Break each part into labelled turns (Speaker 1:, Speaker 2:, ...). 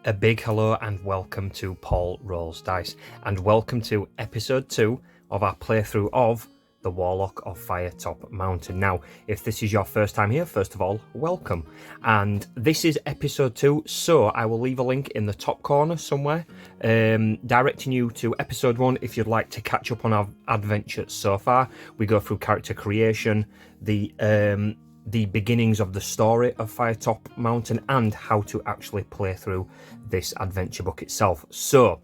Speaker 1: A big hello and welcome to Paul Rolls Dice, and welcome to episode 2 of our playthrough of the Warlock of Firetop Mountain. Now, if this is your first time here, first of all, welcome. And this is episode 2, so I will leave a link in the top corner somewhere, directing you to episode 1 if you'd like to catch up on our adventure so far. We go through character creation, the beginnings of the story of Firetop Mountain, and how to actually play through this adventure book itself. So,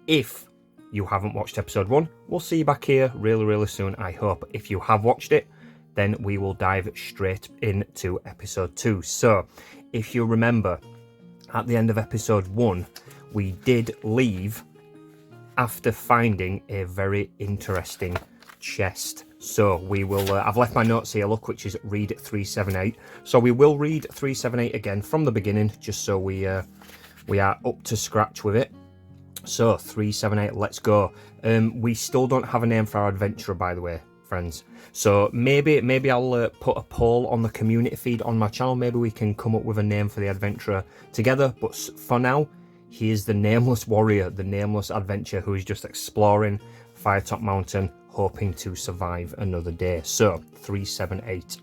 Speaker 1: if you haven't watched episode 1, we'll see you back here really soon, I hope. If you have watched it, then we will dive straight into episode 2. So, if you remember, at the end of episode 1, we did leave after finding a very interesting chest. So we will, I've left my notes here, look, which is read 378. So we will read 378 again from the beginning, just so we are up to scratch with it. So 378, let's go. We still don't have a name for our adventurer, by the way, friends. So maybe I'll put a poll on the community feed on my channel. Maybe we can come up with a name for the adventurer together. But for now, he is the nameless warrior, the nameless adventurer who is just exploring Firetop Mountain, hoping to survive another day. So, 378.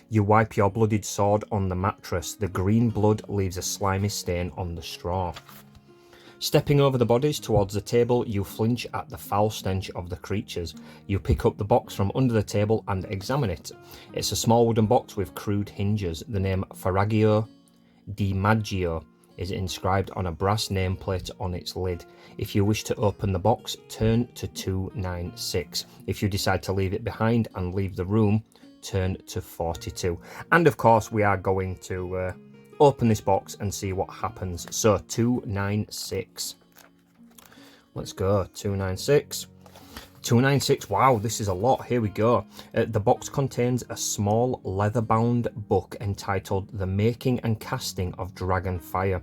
Speaker 1: You wipe your bloodied sword on the mattress. The green blood leaves a slimy stain on the straw. Stepping over the bodies towards the table, you flinch at the foul stench of the creatures. You pick up the box from under the table and examine it. It's a small wooden box with crude hinges. The name Faragio di Maggio is inscribed on a brass nameplate on its lid. If you wish to open the box, turn to 296. If you decide to leave it behind and leave the room, turn to 42. And of course, we are going to open this box and see what happens. So 296. Let's go, 296. 296, wow, this is a lot. Here we go. The box contains a small leather-bound book entitled The Making and Casting of Dragon Fire.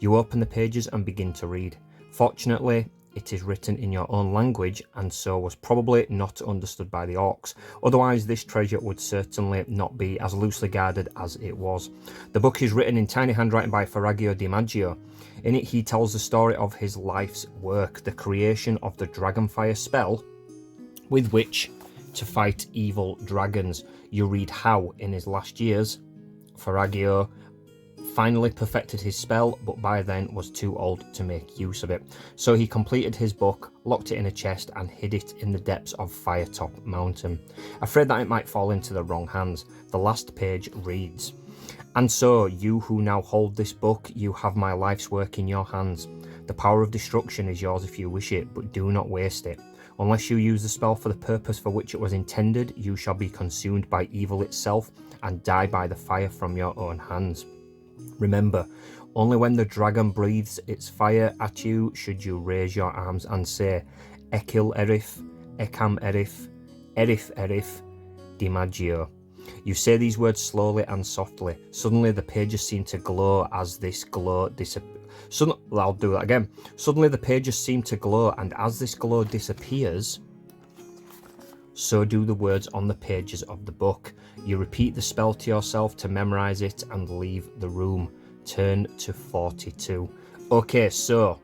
Speaker 1: You open the pages and begin to read. Fortunately, it is written in your own language and so was probably not understood by the orcs. Otherwise, this treasure would certainly not be as loosely guarded as it was. The book is written in tiny handwriting by Faragio di Maggio. In it, he tells the story of his life's work, the creation of the Dragonfire spell with which to fight evil dragons. You read how, in his last years, Faragio finally perfected his spell, but by then was too old to make use of it. So he completed his book, locked it in a chest, and hid it in the depths of Firetop Mountain. Afraid that it might fall into the wrong hands, the last page reads, "And so, you who now hold this book, you have my life's work in your hands. The power of destruction is yours if you wish it, but do not waste it. Unless you use the spell for the purpose for which it was intended, you shall be consumed by evil itself and die by the fire from your own hands. Remember, only when the dragon breathes its fire at you should you raise your arms and say, Ekil Erif, Ekam Erif, Erif Erif, Di Maggio." You say these words slowly and softly. Suddenly the pages seem to glow as this glow disappears. I'll do that again. Suddenly the pages seem to glow, and as this glow disappears, so do the words on the pages of the book. You repeat the spell to yourself to memorize it and leave the room. Turn to 42. Okay, so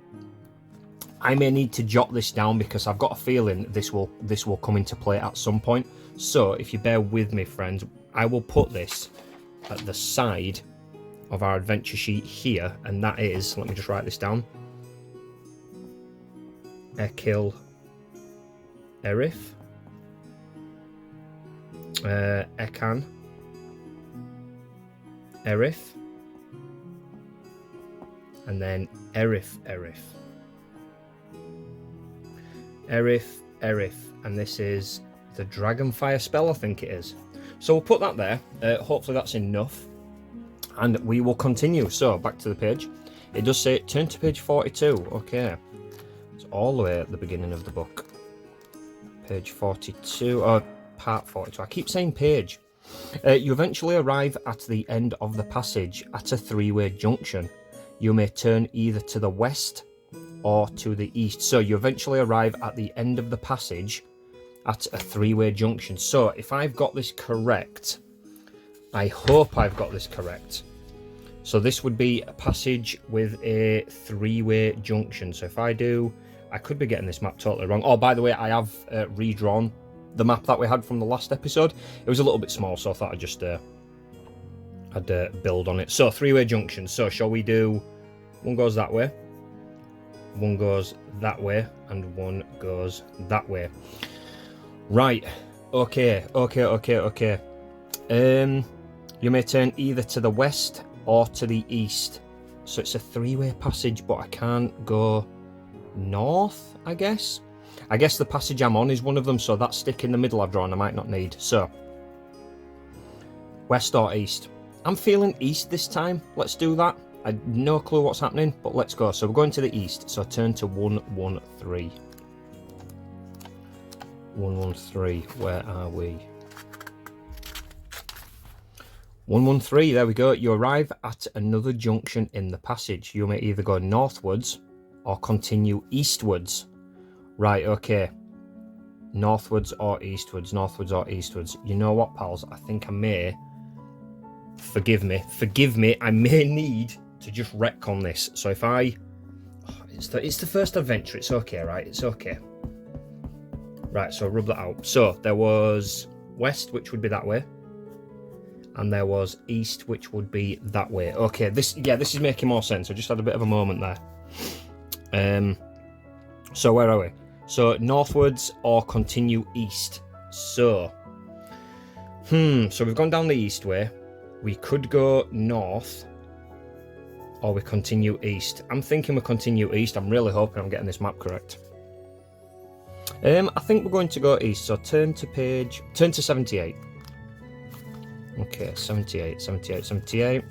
Speaker 1: I may need to jot this down because I've got a feeling this will come into play at some point. So if you bear with me, friends, I will put this at the side of our adventure sheet here, and that is, let me just write this down, Ekil Erif, Ekan Erif, and then Erif Erif, and this is the Dragonfire spell, I think it is. So we'll put that there. Hopefully that's enough, and we will continue. So back to the page. It does say turn to page 42. Okay, it's all the way at the beginning of the book. Page 42, or part 42. I keep saying page. You eventually arrive at the end of the passage at a three-way junction. You may turn either to the west or to the east. So you eventually arrive at the end of the passage at a three-way junction. So if I've got this correct, I hope I've got this correct. So this would be a passage with a three-way junction. So if I could be getting this map totally wrong. Oh, by the way, I have redrawn the map that we had from the last episode. It was a little bit small, so I thought I'd just build on it. So three-way junction. So shall we do one goes that way, one goes that way, and one goes that way. Right. Okay. You may turn either to the west or to the east. So it's a three-way passage, but I can't go north, I guess. I guess the passage I'm on is one of them, so that stick in the middle I've drawn I might not need. So, west or east? I'm feeling east this time. Let's do that. I have no clue what's happening, but let's go. So we're going to the east, so turn to 113. 113, where are we? 113, there we go. You arrive at another junction in the passage. You may either go northwards or continue eastwards. Right, okay. Northwards or eastwards, northwards or eastwards. You know what, pals? I think I may... Forgive me, I may need to just retcon this. So if I... Oh, it's the first adventure, it's okay, right? It's okay. Right, so rub that out. So there was west, which would be that way. And there was east, which would be that way. Okay, this is making more sense. I just had a bit of a moment there. So where are we? So northwards or continue east. So we've gone down the east way. We could go north or we continue east. I'm thinking we continue east. I'm really hoping I'm getting this map correct. I think we're going to go east. So turn to 78. Okay, 78.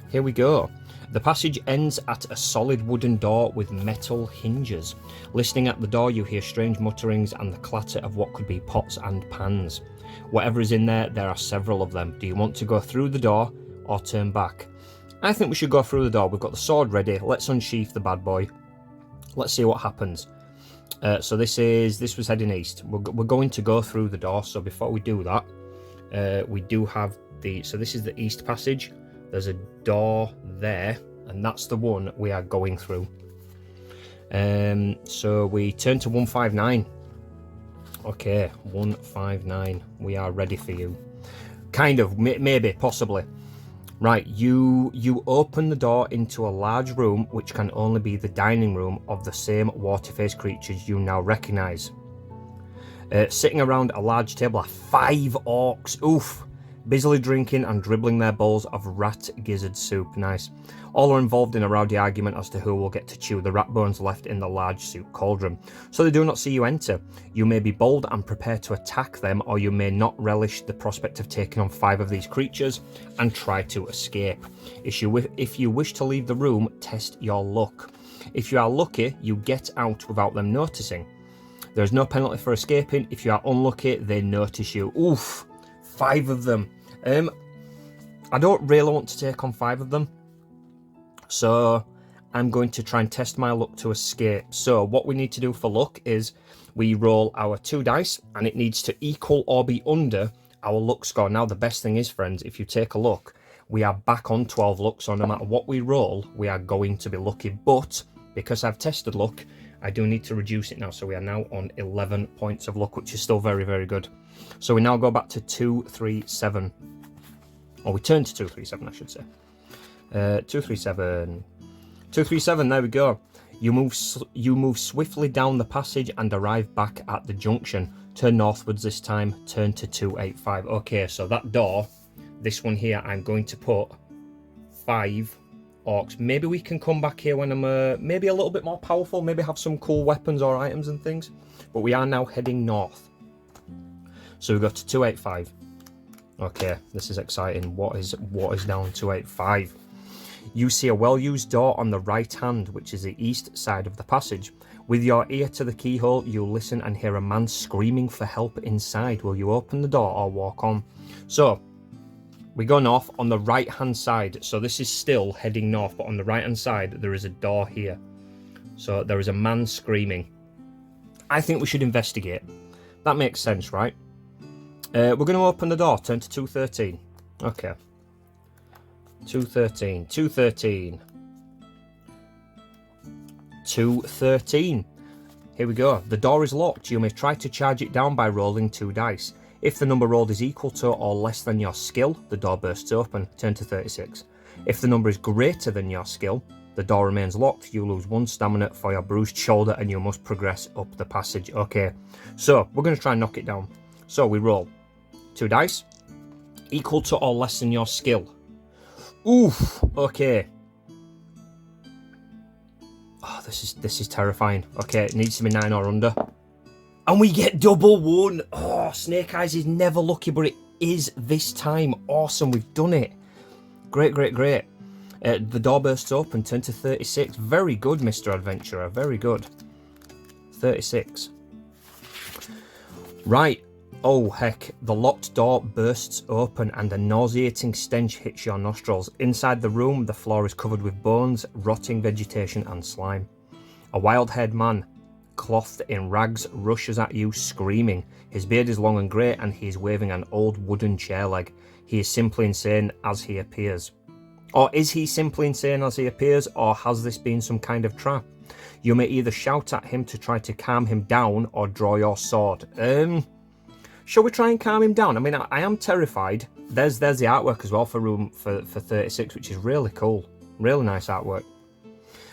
Speaker 1: Here we go. The passage ends at a solid wooden door with metal hinges. Listening at the door, you hear strange mutterings and the clatter of what could be pots and pans. Whatever is in there, there are several of them. Do you want to go through the door or turn back? I think we should go through the door. We've got the sword ready. Let's unsheath the bad boy. Let's see what happens. So this was heading east. We're going to go through the door. So before we do that, we do have so this is the east passage. There's a door there, and that's the one we are going through. So we turn to 159. Okay, 159. We are ready for you. Kind of, maybe, possibly. Right, you open the door into a large room, which can only be the dining room of the same water-faced creatures you now recognise. Sitting around a large table are 5 orcs. Oof. Busily drinking and dribbling their bowls of rat gizzard soup. Nice. All are involved in a rowdy argument as to who will get to chew the rat bones left in the large soup cauldron. So they do not see you enter. You may be bold and prepare to attack them, or you may not relish the prospect of taking on 5 of these creatures and try to escape. If you wish to leave the room, test your luck. If you are lucky, you get out without them noticing. There is no penalty for escaping. If you are unlucky, they notice you. Oof. 5 of them. I don't really want to take on 5 of them, so I'm going to try and test my luck to escape. So what we need to do for luck is we roll our 2 dice, and it needs to equal or be under our luck score. Now the best thing is, friends, if you take a look, we are back on 12 luck, so no matter what we roll, we are going to be lucky. But because I've tested luck, I do need to reduce it now, so we are now on 11 points of luck, which is still very, very good. So we now go back to 237. Or we turn to 237, I should say. 237. 237, there we go. You move swiftly down the passage and arrive back at the junction. Turn northwards this time. Turn to 285. Okay, so that door, this one here, I'm going to put 5 orcs. Maybe we can come back here when I'm maybe a little bit more powerful. Maybe have some cool weapons or items and things. But we are now heading north. So we go to 285. Okay, this is exciting. What is down 285? You see a well-used door on the right hand, which is the east side of the passage. With your ear to the keyhole, you listen and hear a man screaming for help inside. Will you open the door or walk on? So we go north on the right hand side. So this is still heading north, but on the right hand side there is a door here. So there is a man screaming. I think we should investigate. That makes sense, right? We're going to open the door. Turn to 213. Okay. 213. 213. 213. Here we go. The door is locked. You may try to charge it down by rolling 2 dice. If the number rolled is equal to or less than your skill, the door bursts open. Turn to 36. If the number is greater than your skill, the door remains locked. You lose 1 stamina for your bruised shoulder and you must progress up the passage. Okay, so we're going to try and knock it down. So we roll 2 dice. Equal to or less than your skill. Oof, okay. Oh, this is terrifying. Okay, it needs to be 9 or under. And we get double 1. Oh, Snake Eyes is never lucky, but it is this time. Awesome, we've done it. Great, great, great. The door bursts open, turn to 36. Very good, Mr. Adventurer, very good. 36. Right. Oh, heck. The locked door bursts open and a nauseating stench hits your nostrils. Inside the room, the floor is covered with bones, rotting vegetation and slime. A wild-haired man, clothed in rags, rushes at you, screaming. His beard is long and grey and he is waving an old wooden chair leg. He is simply insane as he appears. Or is he simply insane as he appears, or has this been some kind of trap? You may either shout at him to try to calm him down or draw your sword. Shall we try and calm him down? I mean, I am terrified. There's the artwork as well for room for 36, which is really cool. Really nice artwork.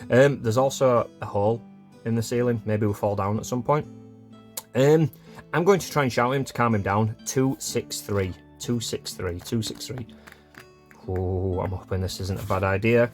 Speaker 1: There's also a hole in the ceiling. Maybe we'll fall down at some point. I'm going to try and shout him to calm him down. 263. 263. 263. Oh, I'm hoping this isn't a bad idea.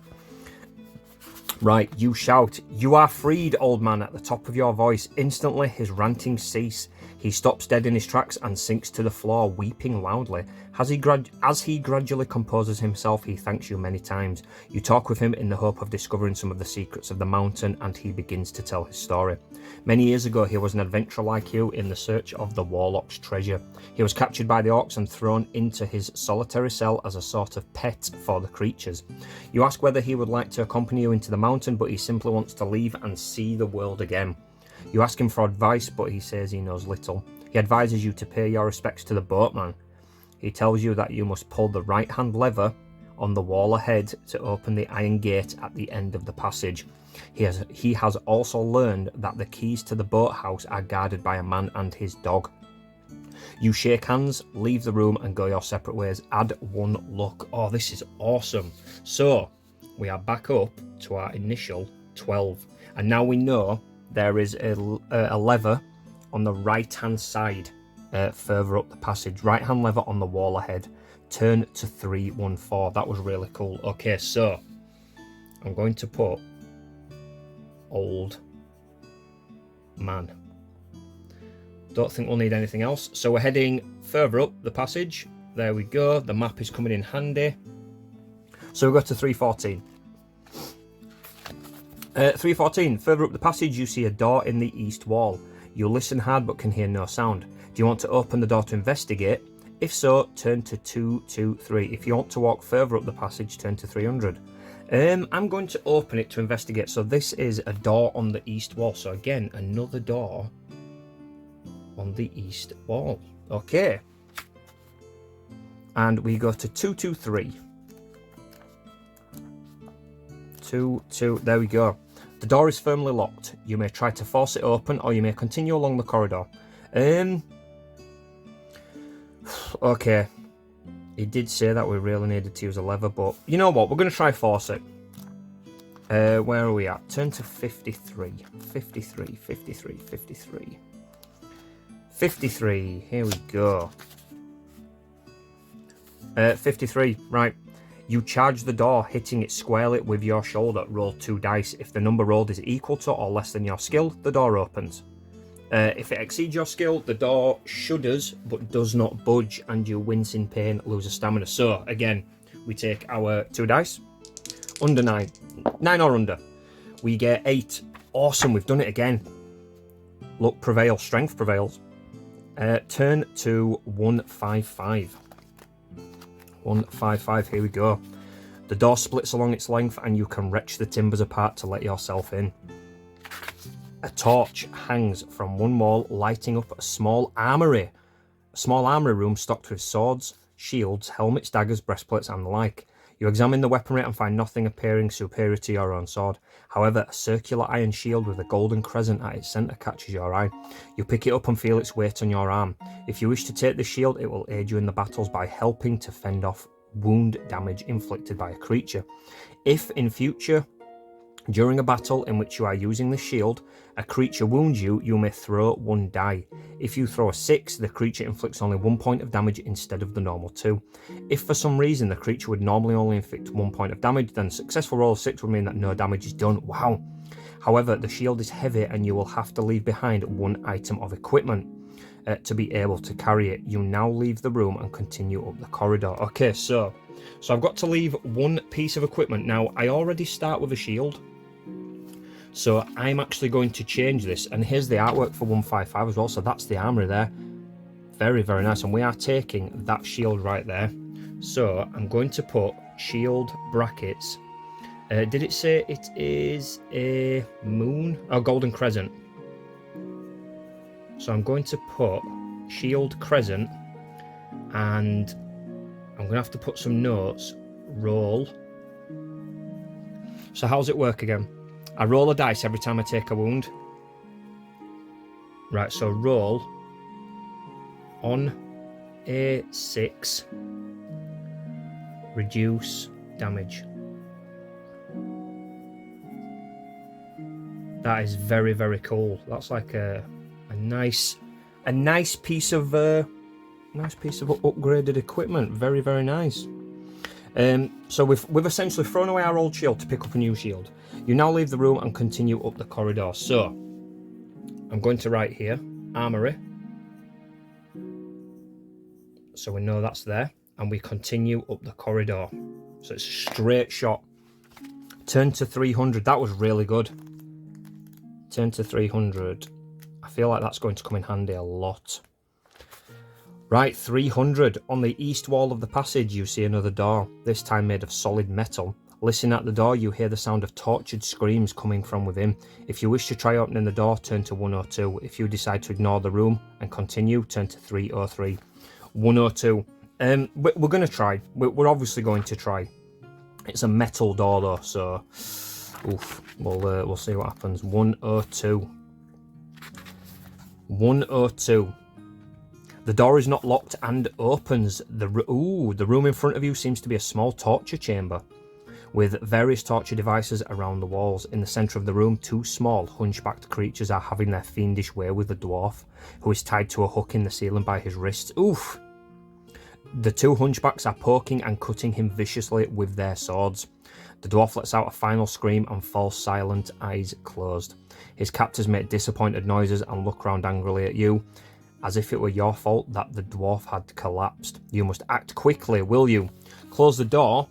Speaker 1: Right, you shout, "You are freed, old man," at the top of your voice. Instantly, his ranting cease. He stops dead in his tracks and sinks to the floor, weeping loudly. As he gradually composes himself, he thanks you many times. You talk with him in the hope of discovering some of the secrets of the mountain, and he begins to tell his story. Many years ago, he was an adventurer like you in the search of the Warlock's treasure. He was captured by the orcs and thrown into his solitary cell as a sort of pet for the creatures. You ask whether he would like to accompany you into the mountain, but he simply wants to leave and see the world again. You ask him for advice, but he says he knows little. He advises you to pay your respects to the boatman. He tells you that you must pull the right-hand lever on the wall ahead to open the iron gate at the end of the passage. He has also learned that the keys to the boathouse are guarded by a man and his dog. You shake hands, leave the room and go your separate ways. Add 1 luck. Oh, this is awesome. So, we are back up to our initial 12. And now we know there is a lever on the right-hand side further up the passage. Right-hand lever on the wall ahead. Turn to 314. That was really cool. Okay, so I'm going to put old man. Don't think we'll need anything else. So we're heading further up the passage. There we go. The map is coming in handy. So we go to 314. 314. Further up the passage, you see a door in the east wall. You listen hard but can hear no sound. Do you want to open the door to investigate? If so, turn to 223. If you want to walk further up the passage, turn to 300. I'm going to open it to investigate. So this is a door on the east wall. So again, another door on the east wall. Okay. And we go to 223. 2, there we go. The door is firmly locked. You may try to force it open or you may continue along the corridor. Okay. He did say that we really needed to use a lever, but you know what? We're going to try force it. Where are we at? Turn to 53. 53, 53, 53. 53. Here we go. 53. Right. You charge the door, hitting it squarely with your shoulder. Roll 2 dice. If the number rolled is equal to or less than your skill, the door opens. If it exceeds your skill, the door shudders but does not budge and you wince in pain, lose a stamina. So, again, we take our 2 dice. Under 9. 9 or under. We get 8. Awesome, we've done it again. Luck prevails, strength prevails. Turn to 155. 155, here we go. The door splits along its length and you can wrench the timbers apart to let yourself in. A torch hangs from one wall, lighting up a small armory. A small armory room stocked with swords, shields, helmets, daggers, breastplates and the like. You examine the weaponry and find nothing appearing superior to your own sword. However, a circular iron shield with a golden crescent at its centre catches your eye. You pick it up and feel its weight on your arm. If you wish to take the shield, it will aid you in the battles by helping to fend off wound damage inflicted by a creature. If in future, during a battle in which you are using the shield, a creature wounds you, you may throw 1 die. If you throw a 6, the creature inflicts only 1 point of damage instead of the normal 2. If for some reason the creature would normally only inflict 1 point of damage, then a successful roll of 6 would mean that no damage is done. Wow. However, the shield is heavy and you will have to leave behind 1 item of equipment to be able to carry it. You now leave the room and continue up the corridor. Okay, so I've got to leave 1 piece of equipment. Now, I already start with a shield. So I'm actually going to change this, and here's the artwork for 155 as well, so that's the armory there. Very, very nice, and we are taking that shield right there. So I'm going to put shield brackets. Did it say it is a moon? Oh, golden crescent. So I'm going to put shield crescent, and I'm going to have to put some notes. Roll. So how's it work again? I roll a dice every time I take a wound. Right, so roll on a 6, reduce damage. That is very, very cool. That's like a nice piece of upgraded equipment. Very, very nice. So we've essentially thrown away our old shield to pick up a new shield. You now leave the room and continue up the corridor. So I'm going to write here, armory. So we know that's there, and we continue up the corridor. So it's a straight shot. Turn to 300. That was really good. Turn to 300. I feel like that's going to come in handy a lot. Right, 300. On the east wall of the passage, you see another door, this time made of solid metal. Listen at the door, you hear the sound of tortured screams coming from within. If you wish to try opening the door, turn to 102. If you decide to ignore the room and continue, turn to 303. 102. We're going to try. We're obviously going to try. It's a metal door though, so oof. We'll see what happens. 102. 102. The door is not locked and opens. The room in front of you seems to be a small torture chamber with various torture devices around the walls. In the centre of the room, 2 small, hunchbacked creatures are having their fiendish way with the dwarf, who is tied to a hook in the ceiling by his wrists. Oof! The 2 hunchbacks are poking and cutting him viciously with their swords. The dwarf lets out a final scream and falls silent, eyes closed. His captors make disappointed noises and look round angrily at you, as if it were your fault that the dwarf had collapsed. You must act quickly, will you? Close the door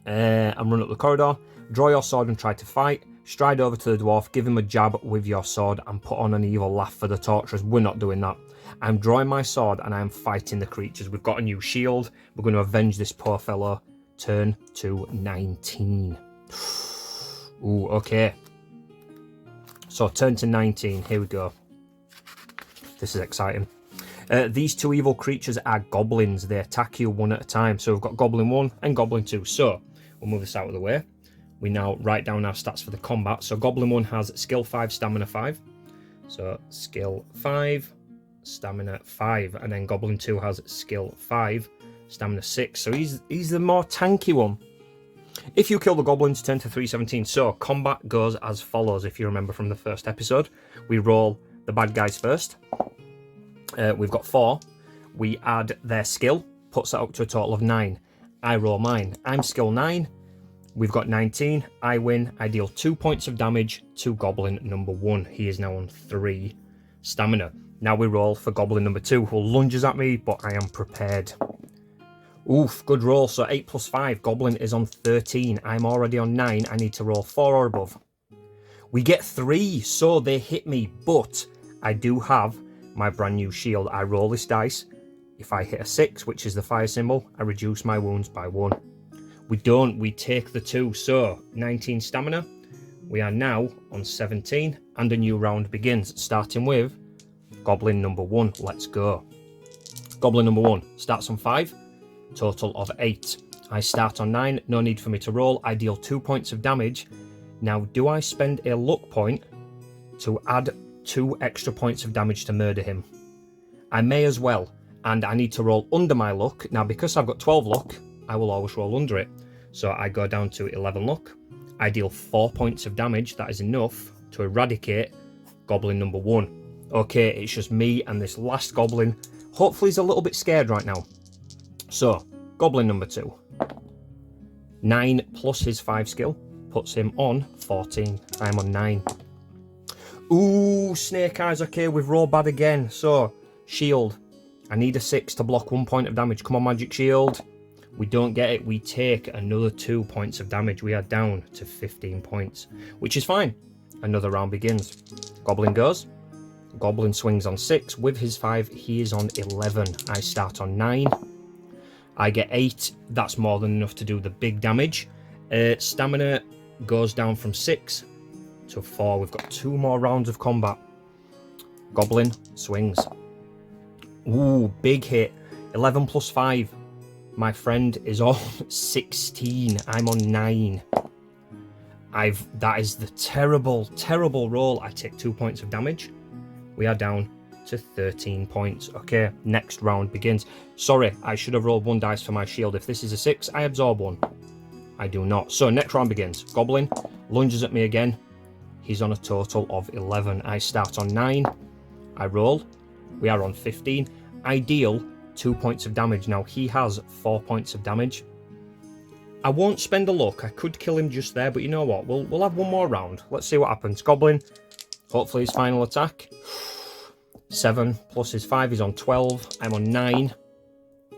Speaker 1: and run up the corridor. Draw your sword and try to fight. Stride over to the dwarf, give him a jab with your sword and put on an evil laugh for the torturers. We're not doing that. I'm drawing my sword and I'm fighting the creatures. We've got a new shield. We're going to avenge this poor fellow. Turn to 19. Ooh, okay. So turn to 19. Here we go. This is exciting. These 2 evil creatures are goblins. They attack you one at a time. So we've got Goblin 1 and Goblin 2. So we'll move this out of the way. We now write down our stats for the combat. So Goblin 1 has skill 5, stamina 5. So skill 5, stamina 5. And then Goblin 2 has skill 5, stamina 6. So he's the more tanky one. If you kill the goblins, turn to 317. So combat goes as follows. If you remember from the first episode, we roll the bad guys first. We've got 4. We add their skill, puts that up to a total of 9. I roll mine. I'm skill 9. We've got 19. I win. I deal 2 points of damage to goblin number 1. He is now on 3 stamina. Now we roll for goblin number 2, who lunges at me, but I am prepared. Oof, good roll. So 8 plus 5. Goblin is on 13. I'm already on 9. I need to roll 4 or above. We get 3, so they hit me, but I do have my brand new shield. I roll this dice. If I hit a 6, which is the fire symbol, I reduce my wounds by 1. We don't. We take the 2. So 19 stamina. We are now on 17, and a new round begins, starting with goblin number 1. Let's go. Goblin number 1 starts on 5. Total of 8. I start on 9, no need for me to roll. I deal 2 points of damage. Now, do I spend a luck point to add 2 extra points of damage to murder him? I may as well, and I need to roll under my luck. Now, because I've got 12 luck, I will always roll under it. So I go down to 11 luck. I deal 4 points of damage. That is enough to eradicate goblin number 1. Okay, it's just me and this last goblin. Hopefully he's a little bit scared right now. So, goblin number 2. 9 plus his 5 skill puts him on 14. I'm on 9. Ooh, snake eyes. Okay, we've rolled bad again. So, shield. I need a 6 to block 1 point of damage. Come on, magic shield. We don't get it. We take another 2 points of damage. We are down to 15 points, which is fine. Another round begins. Goblin goes. Goblin swings on 6. With his 5, he is on 11. I start on 9. I get 8. That's more than enough to do the big damage. Stamina goes down from 6 to 4. We've got 2 more rounds of combat. Goblin swings. Ooh, big hit. 11 plus 5. My friend is on 16. I'm on 9. That is the terrible, terrible roll. I take 2 points of damage. We are down to 13 points. Okay, next round begins. Sorry, I should have rolled 1 dice for my shield. If this is a 6, I absorb 1. I do not. So next round begins. Goblin lunges at me again. He's on a total of 11. I start on 9. I roll. We are on 15. I deal 2 points of damage. Now he has 4 points of damage. I won't spend a luck. I could kill him just there, but you know what? We'll have 1 more round. Let's see what happens. Goblin. Hopefully his final attack. 7 plus his 5 is on 12. I'm on 9.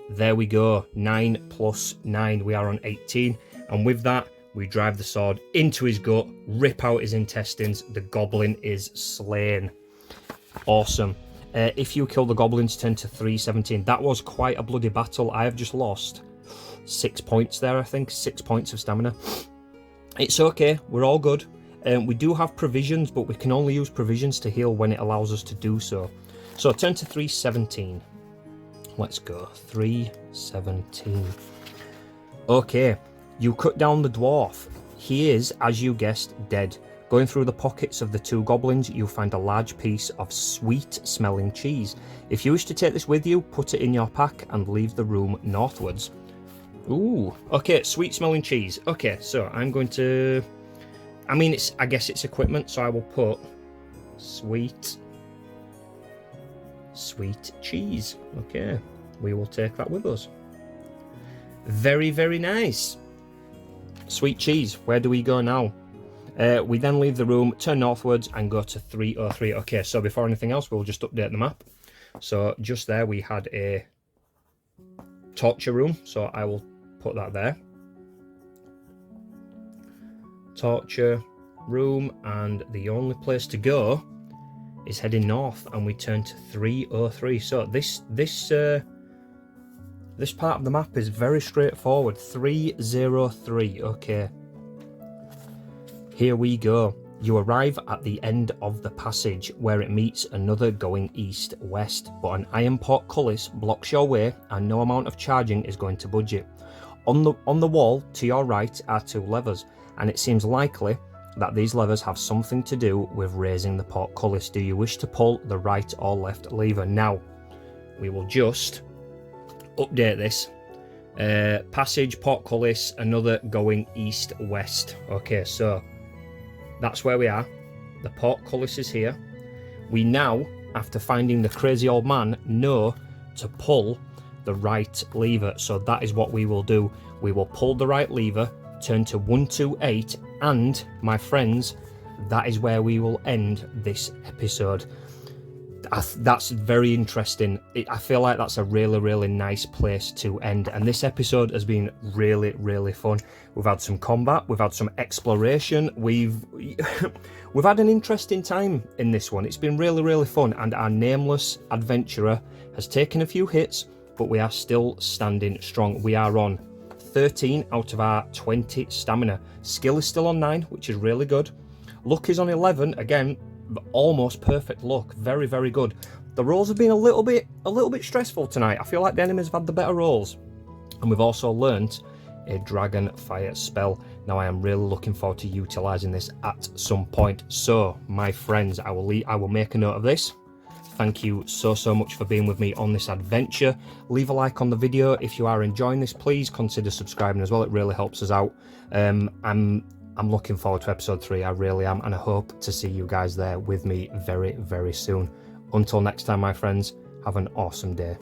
Speaker 1: There we go. 9 plus 9. We are on 18. And with that, we drive the sword into his gut, rip out his intestines. The goblin is slain. Awesome. If you kill the goblins, turn to 317. That was quite a bloody battle. I have just lost 6 points there, I think. 6 points of stamina. It's okay. We're all good. We do have provisions, but we can only use provisions to heal when it allows us to do so. So turn to 317. Let's go. 317. Okay. You cut down the dwarf. He is, as you guessed, dead. Going through the pockets of the 2 goblins, you find a large piece of sweet-smelling cheese. If you wish to take this with you, put it in your pack and leave the room northwards. Ooh, okay, sweet-smelling cheese. Okay, so I'm going to... I guess it's equipment, so I will put sweet cheese. Okay, we will take that with us. Very, very nice. Sweet cheese. Where do we go now? We then leave the room, turn northwards, and go to 303. Okay, so before anything else, we'll just update the map. So just there, we had a torture room, so I will put that there. Torture room, and the only place to go is heading north, and we turn to 303. So this part of the map is very straightforward. 303. Okay, here we go. You arrive at the end of the passage where it meets another going east-west, but an iron portcullis blocks your way and no amount of charging is going to budge it. On the wall to your right are 2 levers, and it seems likely that these levers have something to do with raising the portcullis. Do you wish to pull the right or left lever? Now, we will just update this. Passage, portcullis, another going east-west. Okay, so that's where we are. The portcullis is here. We now, after finding the crazy old man, know to pull the right lever. So that is what we will do. We will pull the right lever, turn to 128, and my friends, that is where we will end this episode. That's very interesting. I feel like that's a really, really nice place to end. And this episode has been really, really fun. We've had some combat. We've had some exploration. We've had an interesting time in this one. It's been really, really fun. And our nameless adventurer has taken a few hits, but we are still standing strong. We are on 13 out of our 20 stamina. Skill is still on 9, which is really good. Luck is on 11. Again, almost perfect luck. Very, very good. The rolls have been a little bit stressful tonight. I feel like the enemies have had the better rolls, and we've also learnt a dragon fire spell. Now I am really looking forward to utilising this at some point. So my friends, I will make a note of this. Thank you so much for being with me on this adventure. Leave a like on the video if you are enjoying this. Please consider subscribing as well. It really helps us out. I'm looking forward to episode 3. I really am, and I hope to see you guys there with me very soon. Until next time, my friends, have an awesome day.